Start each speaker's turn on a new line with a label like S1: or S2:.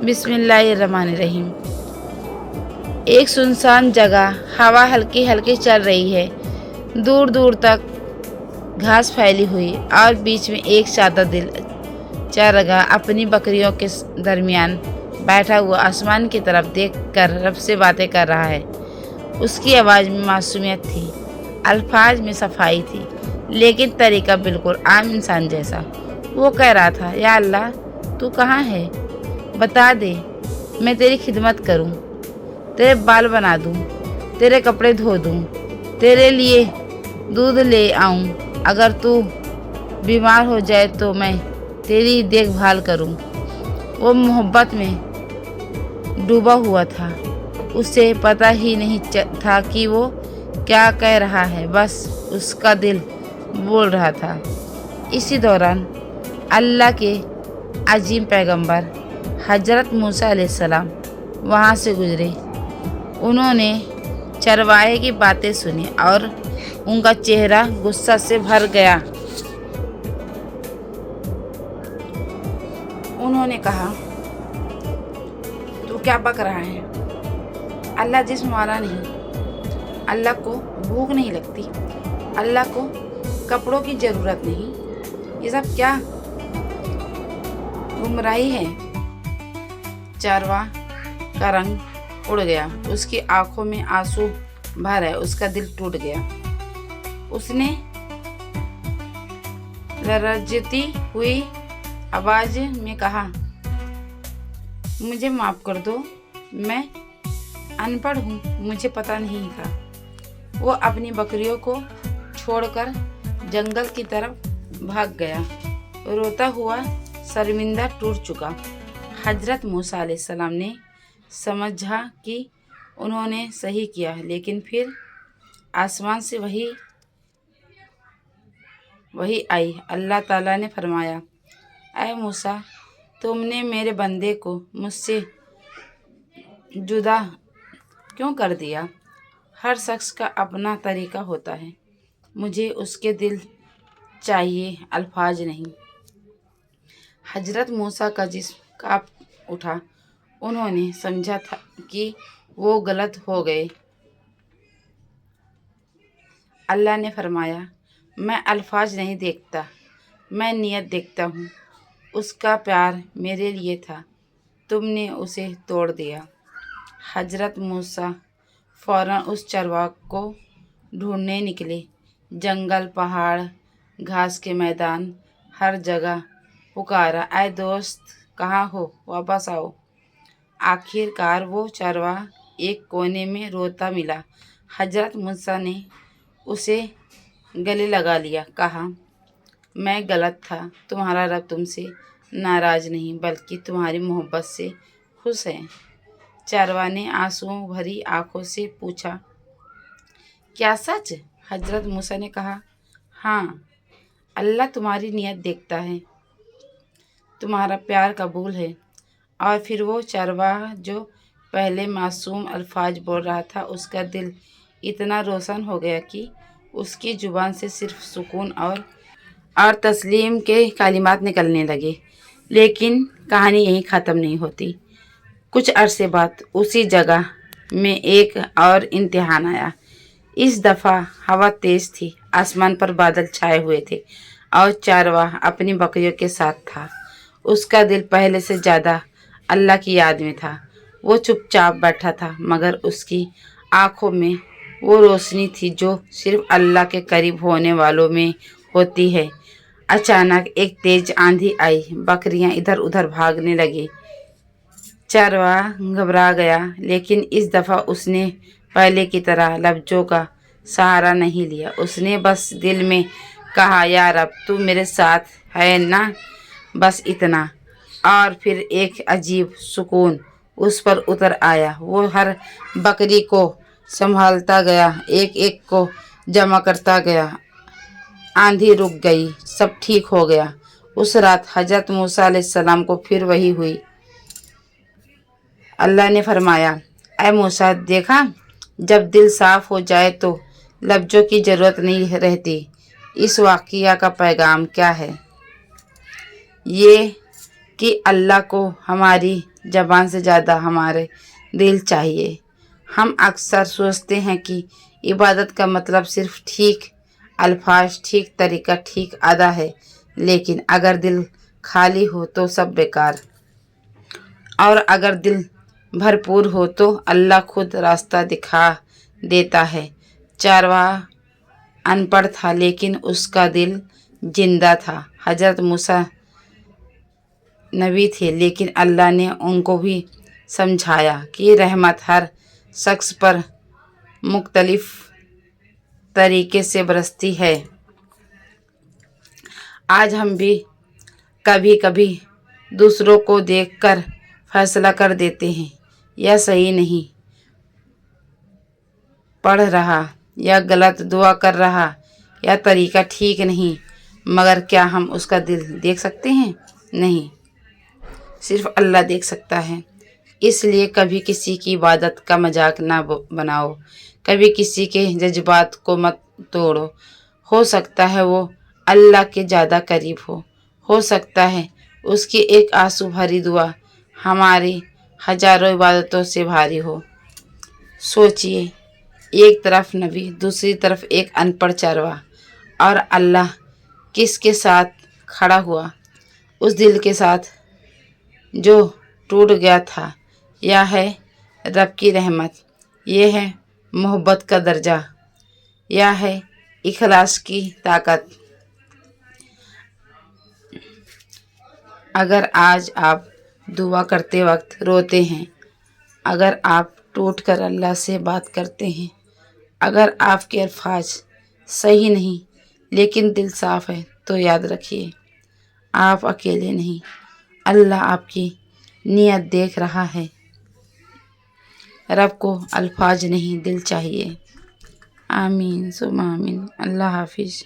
S1: बिस्मिल्लाहिर्रहमानिर्रहीम। एक सुनसान जगह, हवा हल्की हल्की चल रही है, दूर दूर तक घास फैली हुई और बीच में एक सादा दिल चरगाह अपनी बकरियों के दरमियान बैठा हुआ आसमान की तरफ देख कर रब से बातें कर रहा है। उसकी आवाज़ में मासूमियत थी, अल्फाज में सफाई थी, लेकिन तरीका बिल्कुल आम इंसान जैसा। वो कह रहा था, या अल्लाह, तू कहाँ है? बता दे, मैं तेरी खिदमत करूं, तेरे बाल बना दूं, तेरे कपड़े धो दूं, तेरे लिए दूध ले आऊं। अगर तू बीमार हो जाए तो मैं तेरी देखभाल करूं। वो मोहब्बत में डूबा हुआ था। उसे पता ही नहीं था कि वो क्या कह रहा है, बस उसका दिल बोल रहा था। इसी दौरान अल्लाह के अजीम पैगंबर हजरत मूसा अलैहिस्सलाम वहाँ से गुजरे। उन्होंने चरवाहे की बातें सुनी और उनका चेहरा गुस्सा से भर गया। उन्होंने कहा, तू क्या बक रहा है? अल्लाह जिस्म वाला नहीं, अल्लाह को भूख नहीं लगती, अल्लाह को कपड़ों की ज़रूरत नहीं। ये सब क्या गुमराही है? चरवाहा का रंग उड़ गया, उसकी आंखों में आंसू भर आए, उसका दिल टूट गया। उसने लरजती हुई आवाज में कहा, मुझे माफ़ कर दो, मैं अनपढ़ हूँ, मुझे पता नहीं था। वो अपनी बकरियों को छोड़कर जंगल की तरफ भाग गया, रोता हुआ, शर्मिंदा, टूट चुका। हजरत मूसा अलैहिस्सलाम ने समझा कि उन्होंने सही किया, लेकिन फिर आसमान से वही आई। अल्लाह ताला ने फरमाया, ऐ मूसा, तुमने मेरे बंदे को मुझसे जुदा क्यों कर दिया? हर शख्स का अपना तरीका होता है, मुझे उसके दिल चाहिए, अल्फाज नहीं। हजरत मूसा का जिस्म काँप उठा। उन्होंने समझा था कि वो गलत हो गए। अल्लाह ने फरमाया, मैं अल्फाज नहीं देखता, मैं नियत देखता हूँ। उसका प्यार मेरे लिए था, तुमने उसे तोड़ दिया। हजरत मूसा फ़ौरन उस चरवाहे को ढूंढने निकले। जंगल, पहाड़, घास के मैदान, हर जगह पुकारा, ऐ दोस्त, कहाँ हो? वापस आओ। आखिरकार वो चरवाहा एक कोने में रोता मिला। हजरत मूसा ने उसे गले लगा लिया, कहा, मैं गलत था, तुम्हारा रब तुमसे नाराज़ नहीं बल्कि तुम्हारी मोहब्बत से खुश है। चरवाहा ने आंसुओं भरी आंखों से पूछा, क्या सच? हजरत मूसा ने कहा, हाँ, अल्लाह तुम्हारी नियत देखता है, तुम्हारा प्यार कबूल है। और फिर वो चरवाहा जो पहले मासूम अल्फाज बोल रहा था, उसका दिल इतना रोशन हो गया कि उसकी ज़ुबान से सिर्फ सुकून और तस्लीम के कलिमात निकलने लगे। लेकिन कहानी यहीं ख़त्म नहीं होती। कुछ अरसे बाद उसी जगह में एक और इम्तिहान आया। इस दफ़ा हवा तेज़ थी, आसमान पर बादल छाए हुए थे और चरवाहा अपनी बकरियों के साथ था। उसका दिल पहले से ज़्यादा अल्लाह की याद में था। वो चुपचाप बैठा था, मगर उसकी आँखों में वो रोशनी थी जो सिर्फ अल्लाह के करीब होने वालों में होती है। अचानक एक तेज आंधी आई, बकरियां इधर उधर भागने लगी। चरवाहा घबरा गया, लेकिन इस दफ़ा उसने पहले की तरह लफ्ज़ों का सहारा नहीं लिया। उसने बस दिल में कहा, या रब, तू मेरे साथ है ना? बस इतना। और फिर एक अजीब सुकून उस पर उतर आया। वो हर बकरी को संभालता गया, एक एक को जमा करता गया। आंधी रुक गई, सब ठीक हो गया। उस रात हजरत मूसा अलैहिस्सलाम को फिर वही हुई। अल्लाह ने फरमाया, ऐ मूसा, देखा, जब दिल साफ़ हो जाए तो लफ्ज़ों की ज़रूरत नहीं रहती। इस वाक़या का पैगाम क्या है? ये कि अल्लाह को हमारी ज़बान से ज़्यादा हमारे दिल चाहिए। हम अक्सर सोचते हैं कि इबादत का मतलब सिर्फ ठीक अल्फाज, ठीक तरीका, ठीक अदा है, लेकिन अगर दिल खाली हो तो सब बेकार, और अगर दिल भरपूर हो तो अल्लाह खुद रास्ता दिखा देता है। चरवाहा अनपढ़ था लेकिन उसका दिल जिंदा था। हजरत मूसा नबी थे लेकिन अल्लाह ने उनको भी समझाया कि रहमत हर शख्स पर मुख्तलिफ तरीके से बरसती है। आज हम भी कभी कभी दूसरों को देखकर फैसला कर देते हैं, यह सही नहीं पढ़ रहा, या गलत दुआ कर रहा, या तरीका ठीक नहीं, मगर क्या हम उसका दिल देख सकते हैं? नहीं, सिर्फ अल्लाह देख सकता है। इसलिए कभी किसी की इबादत का मजाक ना बनाओ, कभी किसी के जज्बात को मत तोड़ो। हो सकता है वो अल्लाह के ज़्यादा करीब हो सकता है उसकी एक आंसू भरी दुआ हमारी हजारों इबादतों से भारी हो। सोचिए, एक तरफ नबी, दूसरी तरफ एक अनपढ़ चरवाहा, और अल्लाह किसके साथ खड़ा हुआ? उस दिल के साथ जो टूट गया था। यह है रब की रहमत, यह है मोहब्बत का दर्जा, यह है इखलास की ताकत। अगर आज आप दुआ करते वक्त रोते हैं, अगर आप टूट कर अल्लाह से बात करते हैं, अगर आपके अल्फाज सही नहीं लेकिन दिल साफ है, तो याद रखिए आप अकेले नहीं, अल्लाह आपकी नीयत देख रहा है। रब को अल्फाज नहीं, दिल चाहिए। आमीन सुमा आमीन। अल्लाह हाफिज़।